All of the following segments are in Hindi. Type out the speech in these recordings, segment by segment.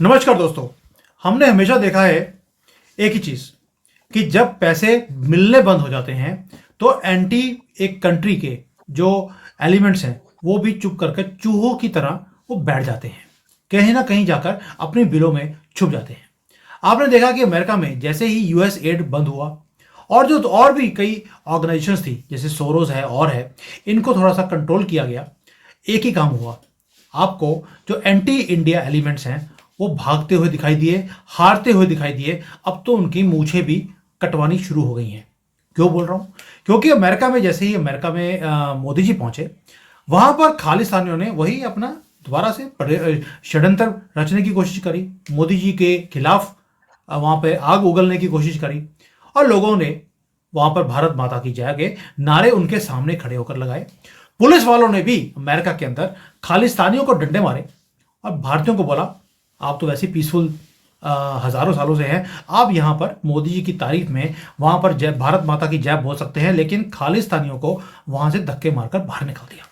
नमस्कार दोस्तों। हमने हमेशा देखा है एक ही चीज कि जब पैसे मिलने बंद हो जाते हैं तो एंटी एक कंट्री के जो एलिमेंट्स हैं वो भी चुप करके चूहों की तरह वो बैठ जाते हैं, कहीं ना कहीं जाकर अपने बिलों में छुप जाते हैं। आपने देखा कि अमेरिका में जैसे ही यूएस एड बंद हुआ और जो और भी कई ऑर्गेनाइजेशंस थी जैसे सोरोस है और है, इनको थोड़ा सा कंट्रोल किया गया। एक ही काम हुआ, आपको जो एंटी इंडिया एलिमेंट्स हैं वो भागते हुए दिखाई दिए, हारते हुए दिखाई दिए। अब तो उनकी मूछें भी कटवानी शुरू हो गई हैं। क्यों बोल रहा हूँ? क्योंकि अमेरिका में जैसे ही अमेरिका में मोदी जी पहुंचे, वहां पर खालिस्तानियों ने वही अपना दोबारा से षड्यंत्र रचने की कोशिश करी, मोदी जी के खिलाफ वहां पे आग उगलने की कोशिश करी। और लोगों ने वहां पर भारत माता की जय के नारे उनके सामने खड़े होकर लगाए। पुलिस वालों ने भी अमेरिका के अंदर खालिस्तानियों को डंडे मारे और भारतीयों को बोला, आप तो वैसे पीसफुल हजारों सालों से हैं, आप यहां पर मोदी जी की तारीफ में वहां पर जय भारत माता की जय बोल सकते हैं, लेकिन खालिस्तानियों को वहां से धक्के मारकर बाहर निकाल दिया।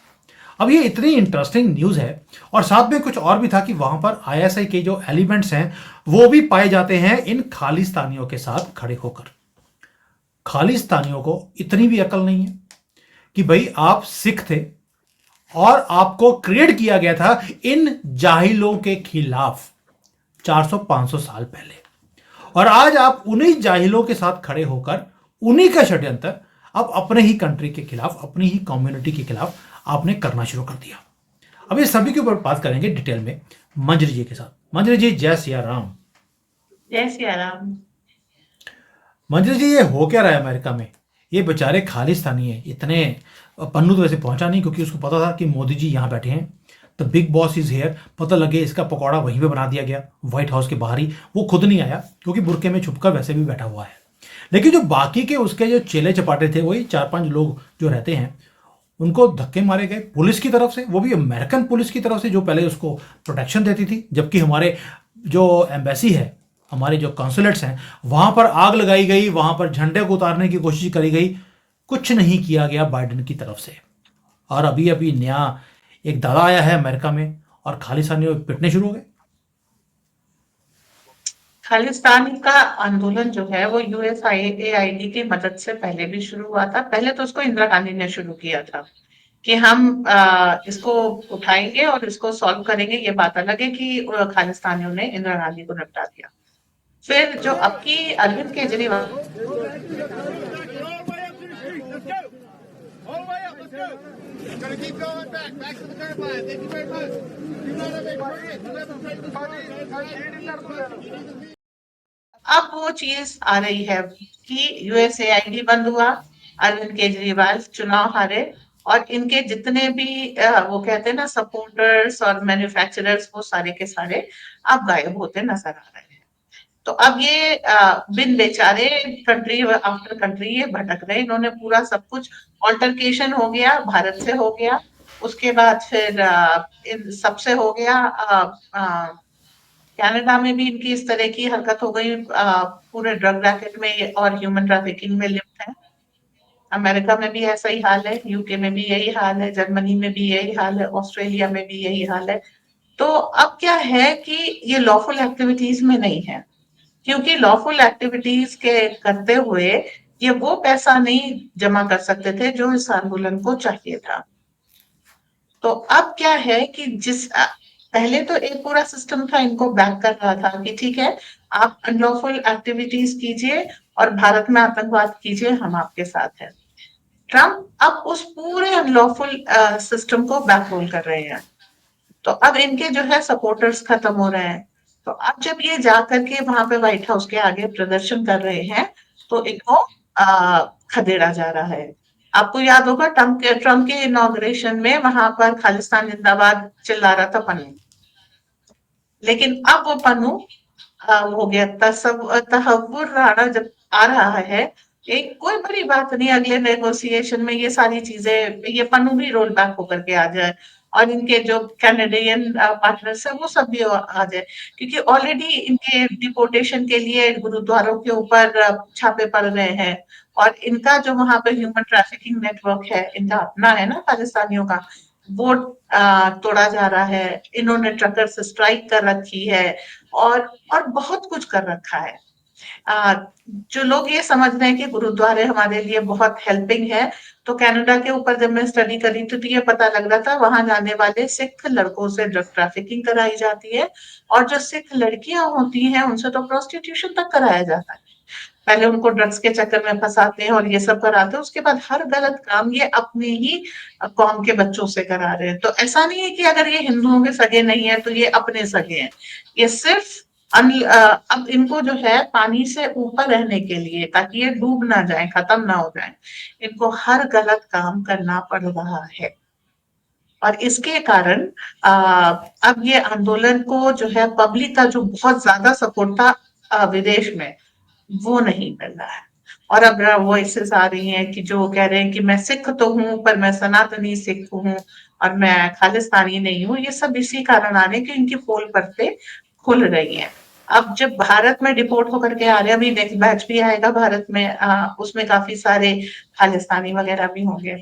अब ये इतनी इंटरेस्टिंग न्यूज़ है। और साथ में कुछ और भी था कि वहां पर आईएसआई के जो एलिमेंट्स हैं वो भी पाए जाते हैं इन खालिस्तानियों के साथ खड़े होकर। खालिस्तानियों को इतनी भी अकल नहीं है कि भाई आप सिख थे और आपको क्रिएट किया गया था इन जाहिलों के खिलाफ 400-500 साल पहले, और आज आप उन्हीं जाहिलों के साथ खड़े होकर उन्हीं का षड्यंत्र अब अपने ही कंट्री के खिलाफ, अपनी ही कम्युनिटी के खिलाफ आपने करना शुरू कर दिया। अब ये सभी के ऊपर बात करेंगे डिटेल में मंजरी जी के साथ। मंजरी जी, जय सिया राम। जय सिया राम। मंजरी जी, ये हो क्या रहा है अमेरिका में? ये बेचारे खालिस्तानी है इतने। पन्नू तो वैसे पहुंचा नहीं क्योंकि उसको पता था कि मोदी जी यहाँ बैठे हैं, the big boss is here. पता लगे इसका पकौड़ा वहीं पे बना दिया गया व्हाइट हाउस के बाहर ही। वो खुद नहीं आया क्योंकि बुरके में छुपकर वैसे भी बैठा हुआ है। लेकिन जो बाकी के उसके जो चेले चपाटे थे, वही 4-5 लोग जो रहते हैं, उनको धक्के मारे गए पुलिस की तरफ से, वो भी अमेरिकन पुलिस की तरफ से जो पहले उसको प्रोटेक्शन देती थी। जबकि हमारे जो एम्बेसी है, हमारे जो कॉन्सुलेट्स हैं, वहां पर आग लगाई गई, वहां पर झंडे को उतारने की कोशिश करी गई। कुछ नहीं किया गया बाइडेन की तरफ से। और अभी अभी नया एक दादा आया है अमेरिका में और खालिस्तानी पिटने शुरू हो गए। खालिस्तान का आंदोलन जो है वो यूएसआईडी की मदद से पहले भी शुरू हुआ था। पहले तो उसको इंदिरा गांधी ने शुरू किया था कि हम इसको उठाएंगे और इसको सॉल्व करेंगे। ये बात अलग है कि खालिस्तानियों ने इंदिरा गांधी को निपटा दिया। फिर जो अब की अरविंद केजरीवाल अब वो चीज आ रही है कि यूएसएआईडी बंद हुआ, अरविंद केजरीवाल चुनाव हारे और इनके जितने भी वो कहते हैं ना सपोर्टर्स और मैन्युफैक्चरर्स, वो सारे के सारे अब गायब होते नजर आ रहे हैं। तो अब ये बिन बेचारे कंट्री आफ्टर कंट्री ये भटक रहे। इन्होंने पूरा सब कुछ ऑल्टरकेशन हो गया, भारत से हो गया, उसके बाद फिर इन सबसे हो गया। कनाडा में भी इनकी इस तरह की हरकत हो गई। पूरे ड्रग रैकेट में और ह्यूमन ट्रैफिकिंग में लिप्त है। अमेरिका में भी ऐसा ही हाल है, यूके में भी यही हाल है, जर्मनी में भी यही हाल है, ऑस्ट्रेलिया में भी यही हाल है। तो अब क्या है कि ये लॉफुल एक्टिविटीज में नहीं है, क्योंकि लॉफुल एक्टिविटीज के करते हुए ये वो पैसा नहीं जमा कर सकते थे जो इस आंदोलन को चाहिए था। तो अब क्या है कि पहले तो एक पूरा सिस्टम था इनको बैक कर रहा था कि ठीक है, आप अनलॉफुल एक्टिविटीज कीजिए और भारत में आतंकवाद कीजिए, हम आपके साथ हैं। ट्रम्प अब उस पूरे अनलॉफुल सिस्टम को बैक रोल कर रहे हैं। तो अब इनके जो है सपोर्टर्स खत्म हो रहे हैं। तो अब जब ये जा करके वहां पे व्हाइट हाउस के आगे प्रदर्शन कर रहे हैं तो इनको खदेड़ा जा रहा है। आपको याद होगा ट्रम्प के इनॉग्रेशन में वहां पर खालिस्तान जिंदाबाद चिल्ला रहा था पन्नू, लेकिन अब वो पन्नू हो गया तहव्वुर राणा जब आ रहा है। एक कोई बड़ी बात नहीं, अगले नेगोशिएशन में ये सारी चीजें, ये पन्नू भी रोल बैक होकर के आ जाए और इनके जो कैनेडियन पार्टनर्स है वो सब भी आ जाए, क्योंकि ऑलरेडी इनके डिपोर्टेशन के लिए गुरुद्वारों के ऊपर छापे पड़ रहे हैं। और इनका जो वहां पे ह्यूमन ट्रैफिकिंग नेटवर्क है, इनका अपना है ना पाकिस्तानियों का, वोट तोड़ा जा रहा है, इन्होंने ट्रकर्स स्ट्राइक कर रखी है और बहुत कुछ कर रखा है। अ, जो लोग ये समझ रहे हैं कि गुरुद्वारे हमारे लिए बहुत हेल्पिंग है, तो कनाडा के ऊपर जब मैं स्टडी करी थी तो ये पता लग रहा था वहां जाने वाले सिख लड़कों से ड्रग ट्रैफिकिंग कराई जाती है और जो सिख लड़कियां होती हैं उनसे तो प्रोस्टिट्यूशन तक कराया जाता है। पहले उनको ड्रग्स के चक्कर में फंसाते हैं और ये सब कराते हैं, उसके बाद हर गलत काम ये अपने ही कौम के बच्चों से करा रहे हैं। तो ऐसा नहीं है कि अगर ये हिंदुओं के सगे नहीं है तो ये अपने सगे हैं। ये सिर्फ अब इनको जो है पानी से ऊपर रहने के लिए, ताकि ये डूब ना जाए, खत्म ना हो जाए, इनको हर गलत काम करना पड़ रहा है। और इसके कारण अब ये आंदोलन को जो है पब्लिक का जो बहुत ज्यादा सपोर्ट था विदेश में, वो नहीं मिल रहा है। और अब वॉइसेस आ रही हैं कि जो कह रहे हैं कि मैं सिख तो हूँ पर मैं सनातनी सिख हूँ और मैं खालिस्तानी नहीं हूँ। ये सब इसी कारण आ रहे हैं कि इनकी पोल परतें खुल रही हैं। अब जब भारत में डिपोर्ट होकर के आ रहे हैं, अभी नेक्स्ट बैच भी आएगा भारत में, उसमें काफी सारे खालिस्तानी वगैरह भी होंगे।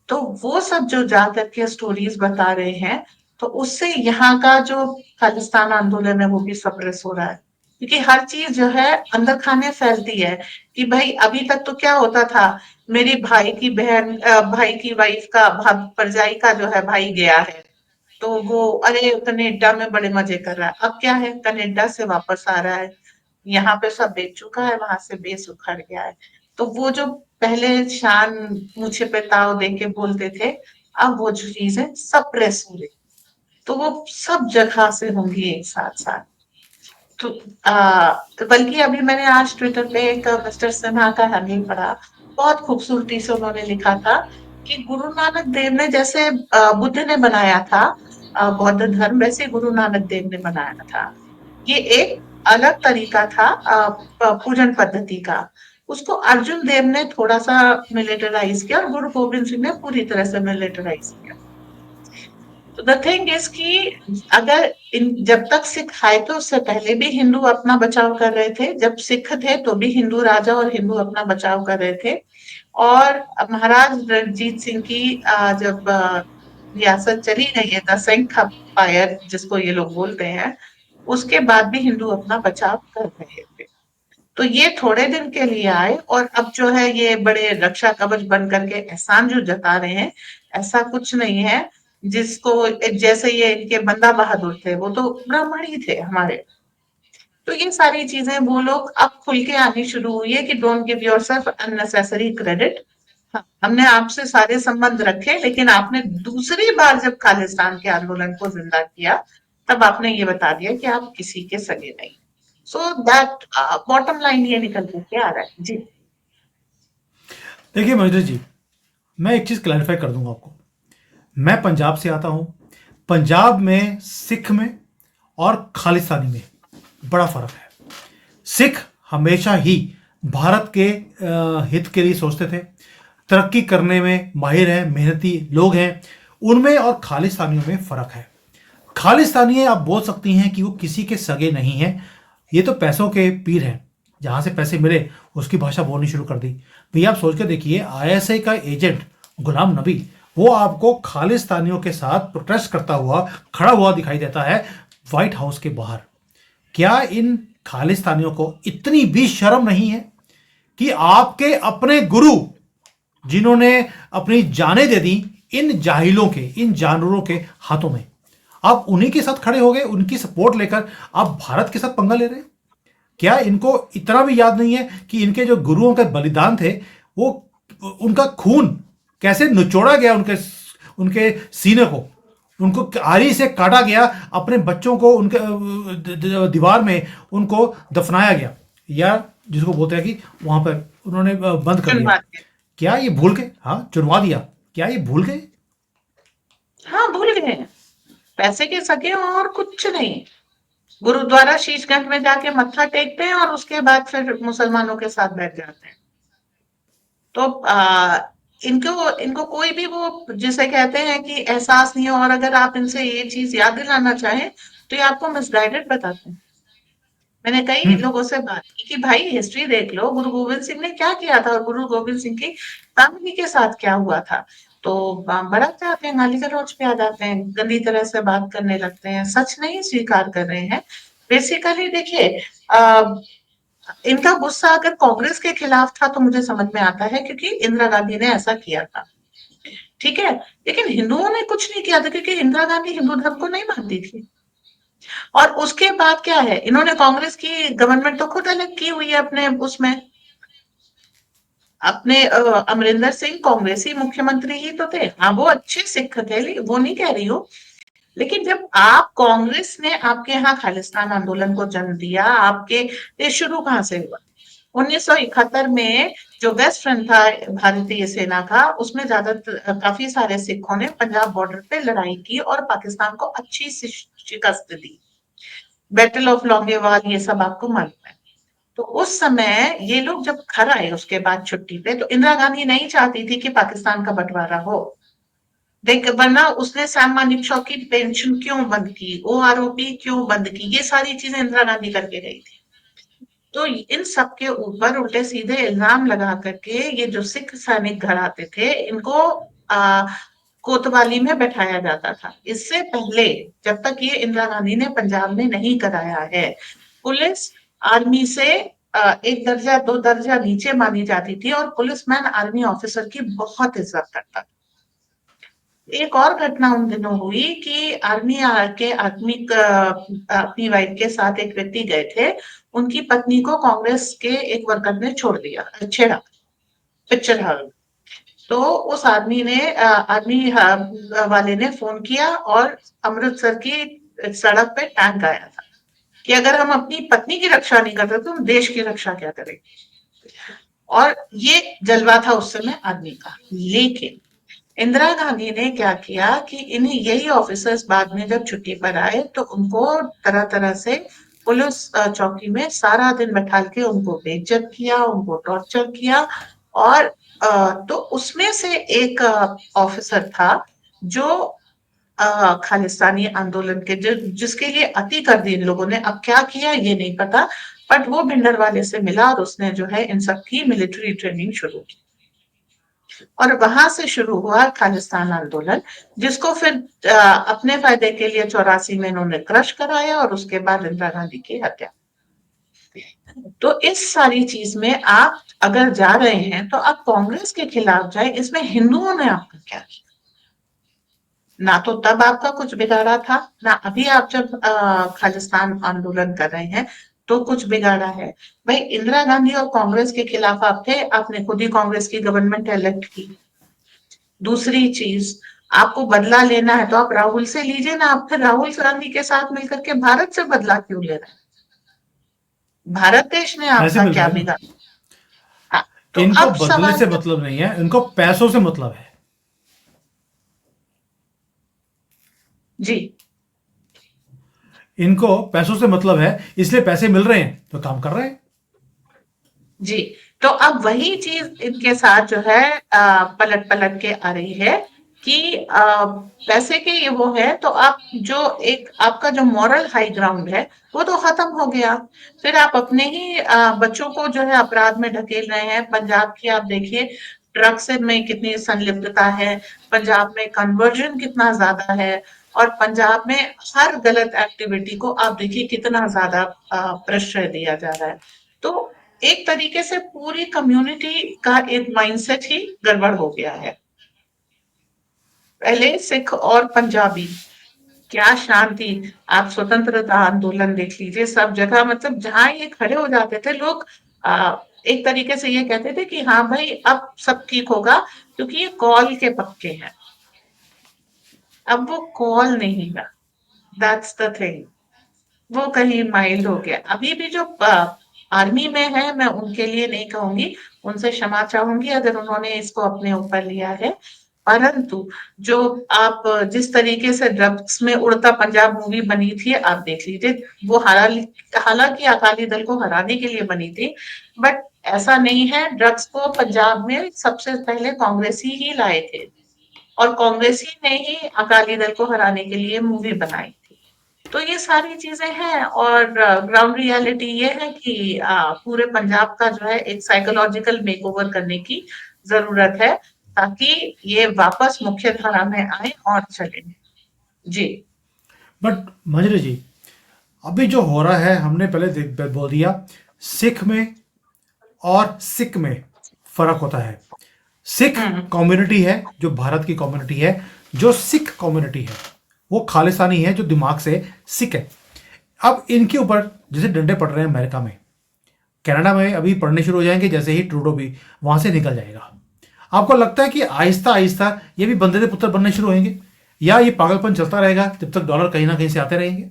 तो वो सब जो जा करके स्टोरीज बता रहे हैं, तो उससे यहाँ का जो खालिस्तान आंदोलन है वो भी सप्रेस हो रहा है। क्योंकि हर चीज जो है अंदर खाने फैलती है कि भाई अभी तक तो क्या होता था, मेरी भाई की बहन भाई की वाइफ का परजाई का जो है भाई गया है, तो वो अरे कनाडा में बड़े मजे कर रहा है। अब क्या है, कनाडा से वापस आ रहा है, यहाँ पे सब बेच चुका है, वहां से बेस उखड़ गया है। तो वो जो पहले शान मुझे पे ताव दे के बोलते थे, अब वो जो चीजें सब प्रेस हो रही, तो वो सब जगह से होंगी एक साथ साथ। तो बल्कि अभी मैंने आज ट्विटर पे एक मिस्टर सिन्हा का हैंडल पढ़ा, बहुत खूबसूरती से उन्होंने लिखा था कि गुरु नानक देव ने जैसे बुद्ध ने बनाया था बौद्ध धर्म, वैसे गुरु नानक देव ने बनाया था। ये एक अलग तरीका था पूजन पद्धति का। उसको अर्जुन देव ने थोड़ा सा मिलिटराइज किया और गुरु गोविंद सिंह ने पूरी तरह से मिलिटराइज किया। तो द थिंग इज कि अगर जब तक सिख आए थे उससे पहले भी हिंदू अपना बचाव कर रहे थे, जब सिख थे तो भी हिंदू राजा और हिंदू अपना बचाव कर रहे थे। और महाराज रणजीत सिंह की जब रियासत चली गई है, द सिंह फायर जिसको ये लोग बोलते हैं, उसके बाद भी हिंदू अपना बचाव कर रहे थे। तो ये थोड़े दिन के लिए आए और अब जो है ये बड़े रक्षा कवच बन करके एहसान जो जता रहे हैं, ऐसा कुछ नहीं है। जिसको जैसे ये इनके बंदा बहादुर थे, वो तो ब्राह्मण ही थे हमारे। तो ये सारी चीजें वो लोग अब खुल के आनी शुरू हुई है कि don't give yourself unnecessary credit. हाँ, हमने आपसे सारे संबंध रखे, लेकिन आपने दूसरी बार जब खालिस्तान के आंदोलन को जिंदा किया, तब आपने ये बता दिया कि आप किसी के सगे नहीं। सो दैट बॉटम लाइन ये निकल के आ रहा है जी। देखिए महेंद्र जी, मैं एक चीज़ क्लैरिफाई कर दूंगा आपको। मैं पंजाब से आता हूँ। पंजाब में सिख में और खालिस्तानी में बड़ा फ़र्क है। सिख हमेशा ही भारत के हित के लिए सोचते थे, तरक्की करने में माहिर हैं, मेहनती लोग हैं। उनमें और खालिस्तानियों में फ़र्क है। खालिस्तानी आप बोल सकती हैं कि वो किसी के सगे नहीं हैं, ये तो पैसों के पीर हैं, जहाँ से पैसे मिले उसकी भाषा बोलनी शुरू कर दी। भैया आप सोच के देखिए, आईएसआई का एजेंट गुलाम नबी, वो आपको खालिस्तानियों के साथ प्रोटेस्ट करता हुआ खड़ा हुआ दिखाई देता है व्हाइट हाउस के बाहर। क्या इन खालिस्तानियों को इतनी भी शर्म नहीं है कि आपके अपने गुरु, जिन्होंने अपनी जानें दे दी इन जाहिलों के, इन जानवरों के हाथों में, आप उन्हीं के साथ खड़े हो गए, उनकी सपोर्ट लेकर आप भारत के साथ पंगा ले रहे हैं? क्या इनको इतना भी याद नहीं है कि इनके जो गुरुओं के बलिदान थे, वो उनका खून कैसे निचोड़ा गया, उनके उनके सीने को, उनको आरी से काटा गया, अपने बच्चों को उनके दीवार में उनको दफनाया गया, या जिसको बोलते हैं कि वहां पर उन्होंने बंद कर दिया। धन्यवाद। क्या ये भूल गए? हाँ, चुनवा दिया। क्या ये भूल गए? हाँ, भूल गए हैं। पैसे के सगे और कुछ नहीं। गुरुद्वारा शीशगंज में जाके मत्था टेकते हैं और उसके बाद फिर मुसलमानों के साथ बैठ जाते हैं। तो इनको इनको कोई भी वो जिसे कहते हैं कि एहसास नहीं है, और अगर आप इनसे ये चीज याद दिलाना चाहें तो ये आपको मिसगाइडेड बताते हैं। मैंने कई हम्म। लोगों से बात की कि भाई हिस्ट्री देख लो, गुरु गोविंद सिंह ने क्या किया था और गुरु गोविंद सिंह की फैमिली के साथ क्या हुआ था। तो भड़क जाते हैं, गाली गलौज पे आ जाते हैं, गंदी तरह से बात करने लगते हैं, सच नहीं स्वीकार कर रहे हैं। बेसिकली देखिए, इनका गुस्सा अगर कांग्रेस के खिलाफ था तो मुझे समझ में आता है, क्योंकि इंदिरा गांधी ने ऐसा किया था, ठीक है। लेकिन हिंदुओं ने कुछ नहीं किया था, क्योंकि इंदिरा गांधी हिंदू धर्म को नहीं मानती थी। और उसके बाद क्या है, इन्होंने कांग्रेस की गवर्नमेंट तो खुद अलग की हुई है अपने उसमें, अपने अमरिंदर सिंह कांग्रेसी मुख्यमंत्री ही तो थे। हाँ, वो अच्छे सिख थे, वो नहीं कह रही हूँ। लेकिन जब आप कांग्रेस ने आपके यहाँ खालिस्तान आंदोलन को जन्म दिया, आपके ये शुरू कहाँ से हुआ? 1971 में जो वेस्ट फ्रंट था भारतीय सेना का, उसमें काफी सारे सिखों ने पंजाब बॉर्डर पे लड़ाई की और पाकिस्तान को अच्छी शिकस्त दी। बैटल ऑफ लॉन्गेवाल, ये सब आपको मालूम है। तो उस समय ये लोग जब घर आए उसके बाद छुट्टी पे, तो इंदिरा गांधी नहीं चाहती थी कि पाकिस्तान का बंटवारा हो। देख, वरना उसने सैम मानेकशॉ की पेंशन क्यों बंद की, ओआरओपी क्यों बंद की, ये सारी चीजें इंदिरा गांधी करके गई थी। तो इन सब के ऊपर उल्टे सीधे इल्जाम लगा करके ये जो सिख सैनिक घर आते थे, इनको आ, कोतवाली में बैठाया जाता था। इससे पहले, जब तक ये इंदिरा गांधी ने पंजाब में नहीं कराया है, पुलिस आर्मी से एक दर्जा दो दर्जा नीचे मानी जाती थी, और पुलिसमैन आर्मी ऑफिसर की बहुत इज्जत करता था। एक और घटना उन दिनों हुई कि आर्मी के आदमी अपनी वाइफ के साथ एक व्यक्ति गए थे, उनकी पत्नी को कांग्रेस के एक वर्कर ने छोड़ दिया, छेड़ा, पिक्चर हॉल। तो उस आदमी ने आर्मी वाले ने फोन किया, और अमृतसर की सड़क पे टैंक आया था कि अगर हम अपनी पत्नी की रक्षा नहीं करते तो हम देश की रक्षा क्या करेंगे। और ये जलवा था उस समय आदमी का। लेकिन इंदिरा गांधी ने क्या किया कि इन्हें यही ऑफिसर्स बाद में जब छुट्टी पर आए, तो उनको तरह तरह से पुलिस चौकी में सारा दिन बैठा के उनको बेइज्जत किया, उनको टॉर्चर किया। और तो उसमें से एक ऑफिसर था जो खालिस्तानी आंदोलन के, जिसके लिए अति कर दी इन लोगों ने। अब क्या किया ये नहीं पता, बट वो भिंडरवाले से मिला और उसने जो है इन सब की मिलिट्री ट्रेनिंग शुरू की, और वहां से शुरू हुआ खालिस्तान आंदोलन, जिसको फिर अपने फायदे के लिए 84 में इन्होंने क्रश कराया, और उसके बाद इंदिरा गांधी की हत्या। तो इस सारी चीज में आप अगर जा रहे हैं तो आप कांग्रेस के खिलाफ जाए, इसमें हिंदुओं ने आपका क्या किया? ना तो तब आपका कुछ बिगाड़ा था, ना अभी आप जब खालिस्तान आंदोलन कर रहे हैं तो कुछ बिगाड़ा है। भाई, इंदिरा गांधी और कांग्रेस के खिलाफ आप थे, आपने खुद ही कांग्रेस की गवर्नमेंट इलेक्ट की। दूसरी चीज, आपको बदला लेना है तो आप राहुल से लीजिए ना, आप फिर राहुल गांधी के साथ मिलकर के भारत से बदला क्यों ले रहे हैं? भारत देश ने पैसे आपका मिल क्या रहे हैं ना। बिगाड़ा? हाँ, तो इनको अब बदले सवाल, से मतलब नहीं है, इनको पैसों से मतलब है। जी इनको पैसों से मतलब है, इसलिए पैसे मिल रहे हैं तो काम कर रहे हैं। जी, तो अब वही चीज इनके साथ जो है पलट पलट के आ रही है कि पैसे के ये वो है, तो आप जो एक आपका जो मॉरल हाई ग्राउंड है वो तो खत्म हो गया। फिर आप अपने ही बच्चों को जो है अपराध में ढकेल रहे हैं। पंजाब की आप देखिए, ड्रग्स में कितनी संलिप्तता है, पंजाब में कन्वर्जन कितना ज्यादा है, और पंजाब में हर गलत एक्टिविटी को आप देखिए कितना ज्यादा प्रश्रय दिया जा रहा है। तो एक तरीके से पूरी कम्युनिटी का एक माइंडसेट ही गड़बड़ हो गया है। पहले सिख और पंजाबी, क्या शांति। आप स्वतंत्रता आंदोलन देख लीजिए, सब जगह मतलब जहां ये खड़े हो जाते थे लोग, एक तरीके से ये कहते थे कि हाँ भाई अब सब ठीक होगा, क्योंकि ये कॉल के पक्के हैं। अब वो कॉल नहीं है, दैट्स द थिंग। वो कहीं माइल्ड हो गया। अभी भी जो आर्मी में है, मैं उनके लिए नहीं कहूंगी, उनसे क्षमा चाहूंगी अगर उन्होंने इसको अपने ऊपर लिया है। परंतु जो आप जिस तरीके से ड्रग्स में उड़ता पंजाब मूवी बनी थी, आप देख लीजिए, वो हालांकि अकाली दल को हराने के लिए बनी थी, बट ऐसा नहीं है। ड्रग्स को पंजाब में सबसे पहले कांग्रेसी ही लाए थे, और कांग्रेसी ने ही अकाली दल को हराने के लिए मूवी बनाई थी। तो ये सारी चीजें हैं, और ग्राउंड रियलिटी ये है कि पूरे पंजाब का जो है एक साइकोलॉजिकल मेकओवर करने की जरूरत है। ताकि ये वापस मुख्य धारा में आए और चले। जी। बट मंजरी जी, अभी जो हो रहा है, हमने पहले बोल दिया, सिख में और सिख में फर्क होता है। सिख हम्म। कम्युनिटी है जो भारत की कम्युनिटी है, जो सिख कम्युनिटी है वो खालिस्तानी है, जो दिमाग से सिख है। अब इनके ऊपर जैसे डंडे पड़ रहे हैं अमेरिका में, कनाडा में अभी पढ़ने शुरू हो जाएंगे जैसे ही ट्रूडो भी वहां से निकल जाएगा। आपको लगता है कि आहिस्ता आहिस्ता ये भी बंदे के पुत्र बनने शुरू होंगे, या ये पागलपन चलता रहेगा जब तक डॉलर कहीं ना कहीं से आते रहेंगे?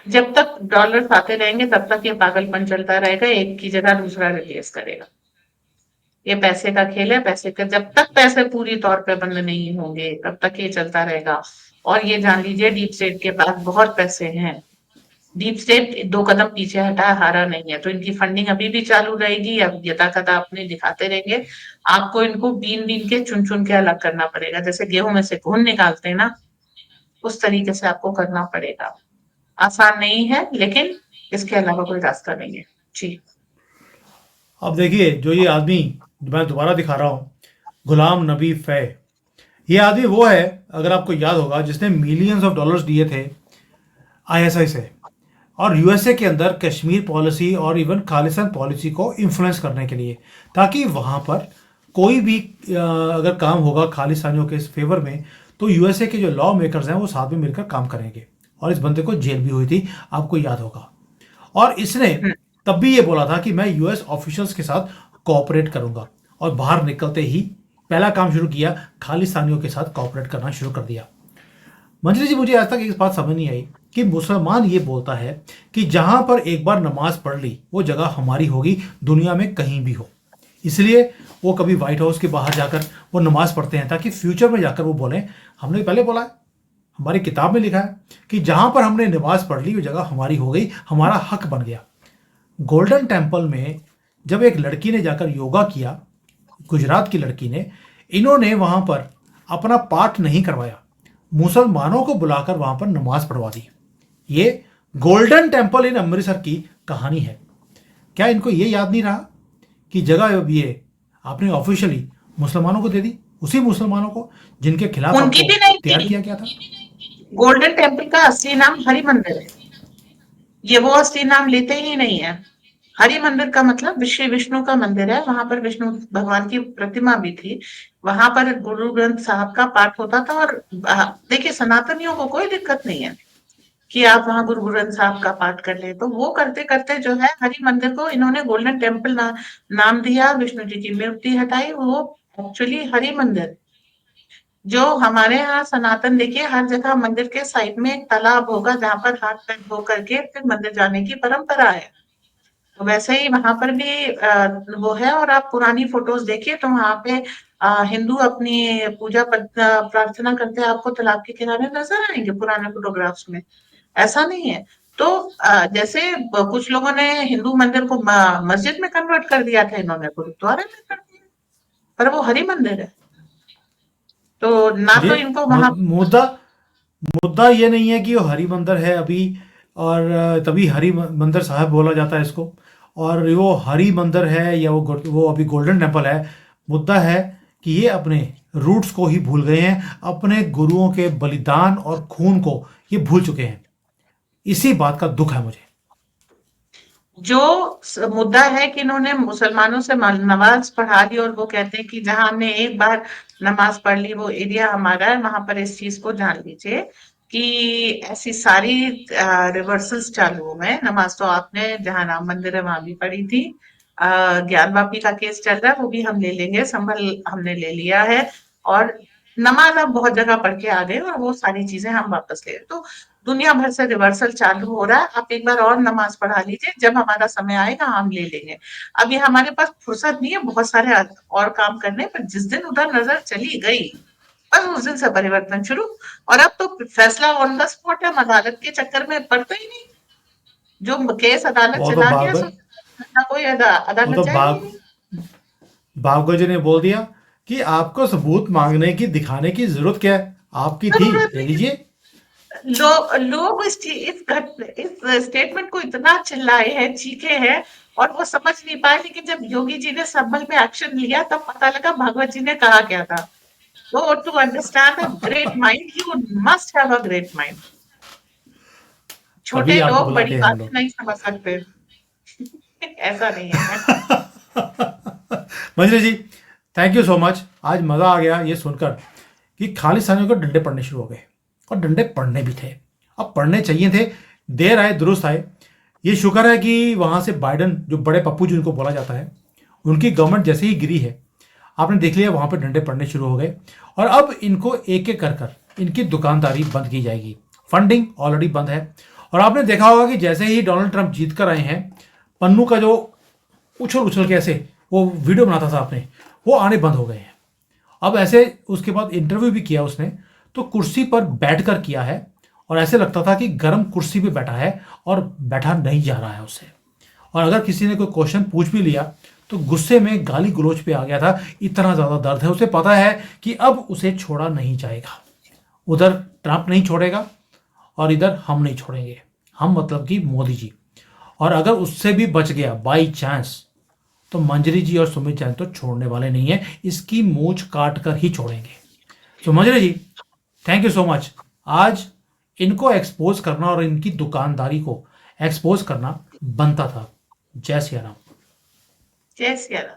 जब तक डॉलर्स आते रहेंगे तब तक ये पागलपन चलता रहेगा, एक की जगह दूसरा रिप्लेस करेगा। ये पैसे का खेल है, पैसे का जब तक पैसे पूरी तौर पे बंद नहीं होंगे तब तक ये चलता रहेगा। और ये जान लीजिए डीप स्टेट के पास बहुत पैसे हैं। डीप स्टेट 2 कदम पीछे हटा हारा नहीं है, तो इनकी फंडिंग अभी भी चालू रहेगी, अब यथा-कथा अपने दिखाते रहेंगे। आपको इनको बीन-बीन के चुन-चुन के अलग करना पड़ेगा, जैसे गेहूँ में से घुन निकालते हैं ना, उस तरीके से आपको करना पड़ेगा। आसान नहीं है, लेकिन इसके अलावा कोई रास्ता नहीं है। जी। अब देखिए, जो ये आदमी मैं दोबारा दिखा रहा हूँ, गुलाम नबी फै, ये आदमी वो है, अगर आपको याद होगा, जिसने मिलियंस ऑफ डॉलर्स दिए थे आईएसआई से और यूएसए के अंदर कश्मीर पॉलिसी और इवन खालिस्तान पॉलिसी को इन्फ्लुएंस करने के लिए, ताकि वहाँ पर कोई भी अगर काम होगा खालिस्तानियों के फेवर में तो यूएसए के जो लॉ मेकर्स हैं वो साथ में मिलकर काम करेंगे। और इस बंदे को जेल भी हुई थी, आपको याद होगा। और इसने हुँ। तब भी ये बोला था कि मैं यूएस ऑफिशियल्स के साथ कोऑपरेट करूंगा, और बाहर निकलते ही पहला काम शुरू किया, खालिस्तानियों के साथ कोऑपरेट करना शुरू कर दिया। मंजरी जी, मुझे आज तक एक बात समझ नहीं आई कि मुसलमान ये बोलता है कि जहां पर एक बार नमाज पढ़ ली वो जगह हमारी होगी, दुनिया में कहीं भी हो। इसलिए वो कभी व्हाइट हाउस के बाहर जाकर वो नमाज पढ़ते हैं, ताकि फ्यूचर में जाकर वो बोलें हमने पहले बोला है, हमारी किताब में लिखा है कि जहां पर हमने नमाज पढ़ ली वो जगह हमारी हो गई, हमारा हक बन गया। गोल्डन टेम्पल में जब एक लड़की ने जाकर योगा किया, गुजरात की लड़की ने, इन्होंने वहां पर अपना पाठ नहीं करवाया, मुसलमानों को बुलाकर वहां पर नमाज पढ़वा दी। ये गोल्डन टेम्पल इन अमृतसर की कहानी है। क्या इनको ये याद नहीं रहा कि जगह अब ये आपने ऑफिशियली मुसलमानों को दे दी, उसी मुसलमानों को जिनके खिलाफ उनकी आपको भी नहीं तैयार थी। किया गया था? गोल्डन टेम्पल का असली नाम हरि मंदिर है। ये वो असली नाम लेते ही नहीं है। हरि मंदिर का मतलब श्री विष्णु का मंदिर है, वहां पर विष्णु भगवान की प्रतिमा भी थी। वहां पर गुरु ग्रंथ साहब का पाठ होता था। और देखिए, सनातनियों को कोई दिक्कत नहीं है कि आप वहां गुरु ग्रंथ साहब का पाठ कर ले, तो वो करते करते जो है हरि मंदिर को इन्होंने गोल्डन टेम्पल नाम दिया। विष्णु जी की मूर्ति हटाई, वो एक्चुअली हरि मंदिर। जो हमारे यहाँ सनातन, देखिए हर जगह मंदिर के साइड में एक तालाब होगा जहाँ पर हाथ पैर धो करके फिर मंदिर जाने की परंपरा है। तो वैसे ही वहां पर भी वो है। और आप पुरानी फोटोज देखिए तो वहां पे हिंदू अपनी प्रार्थना करते हैं, आपको तालाब के किनारे नजर आएंगे पुराने फोटोग्राफ्स में। ऐसा नहीं है। तो जैसे कुछ लोगों ने हिंदू मंदिर को मस्जिद में कन्वर्ट कर दिया था, इन्होंने गुरुद्वारे में कर दिया, पर वो हरि मंदिर है। तो ना ये तो इनको वहां। मुद्दा मुद्दा ये नहीं है कि वो हरि मंदिर है अभी, और तभी हरि मंदिर साहब बोला जाता है इसको, और वो हरि मंदिर है या वो अभी गोल्डन टेम्पल है। मुद्दा है कि ये अपने रूट्स को ही भूल गए हैं, अपने गुरुओं के बलिदान और खून को ये भूल चुके हैं। इसी बात का दुख है मुझे। जो मुद्दा है कि इन्होंने मुसलमानों से नमाज पढ़ा ली, और वो कहते हैं कि जहां हमने एक बार नमाज पढ़ ली वो एरिया हमारा है। वहां पर इस चीज को जान लीजिए कि ऐसी सारी रिवर्सल्स चालू हुए हैं। नमाज तो आपने जहां राम मंदिर है वहां भी पढ़ी थी। ज्ञान वापी का केस चल रहा है, वो भी हम ले लेंगे, संभल हमने ले लिया है। और नमाज आप बहुत जगह पढ़ के आ गए, और वो सारी चीजें हम वापस ले रहे हैं। तो दुनिया भर से रिवर्सल चालू हो रहा है। आप एक बार और नमाज पढ़ा लीजिए, जब हमारा समय आएगा हम ले लेंगे। अभी हमारे पास फुर्सत नहीं है बहुत सारे और काम करने, पर जिस दिन उधर नजर चली गई बस उस दिन से परिवर्तन शुरू। और अब तो फैसला ऑन द स्पॉट है, हम अदालत के चक्कर में पड़ते ही नहीं। जो केस अदालत वो तो चला गया, बाबर सो ना कोई वो अदालत तो जाएगी नहीं। बाबू जी ने बोल दिया कि आपको सबूत मांगने की, दिखाने की जरूरत क्या है, आपकी थी जरूरत ले नहीं है। लीजिए। लोग इस स्टेटमेंट को इतना चिल्लाए हैं, चीखे हैं, और वो समझ नहीं पाए, लेकिन जब योगी जी ने संभल में एक्शन लिया तब पता लगा भगवत जी ने कहा क्या था। तो to understand a great mind you must have a great mind. तभी छोटे आपको लोग बुलाते बड़ी हैं हम बातें लोग। नहीं समझ सकते। ऐसा नहीं है। मंजरी जी, थैंक यू सो मच। आज मज़ा आ गया ये सुनकर कि खालिस्तानियों को डंडे पड़ने शुरू हो गए, और डंडे पड़ने भी थे। अब पड़ने चाहिए थे, देर आए दुरुस्त आए। ये शुक्र है कि वहाँ से बाइडन, जो बड़े पप्पू जिनको बोला जाता है, उनकी गवर्नमेंट जैसे ही गिरी है, आपने देख लिया वहाँ पे डंडे पड़ने शुरू हो गए। और अब इनको एक एक कर कर इनकी दुकानदारी बंद की जाएगी। फंडिंग ऑलरेडी बंद है। और आपने देखा होगा कि जैसे ही डोनाल्ड ट्रंप जीत कर आए हैं, पन्नू का जो उछल उछल के ऐसे वो वीडियो बनाता था आपने, वो आने बंद हो गए हैं। अब ऐसे उसके बाद इंटरव्यू भी किया उसने, तो कुर्सी पर बैठकर किया है, और ऐसे लगता था कि गर्म कुर्सी पे बैठा है और बैठा नहीं जा रहा है उससे। और अगर किसी ने कोई क्वेश्चन पूछ भी लिया तो गुस्से में गाली गलौज पे आ गया था। इतना ज़्यादा दर्द है, उसे पता है कि अब उसे छोड़ा नहीं जाएगा। उधर ट्रंप नहीं छोड़ेगा और इधर हम नहीं छोड़ेंगे, हम मतलब कि मोदी जी। और अगर उससे भी बच गया बाई चांस, तो मंजरी जी और सुमित जैन तो छोड़ने वाले नहीं है, इसकी मूंछ काट कर ही छोड़ेंगे। तो मंजरी जी, थैंक यू सो मच। आज इनको एक्सपोज करना और इनकी दुकानदारी को एक्सपोज करना बनता था। जय सिया राम। जय सिया राम।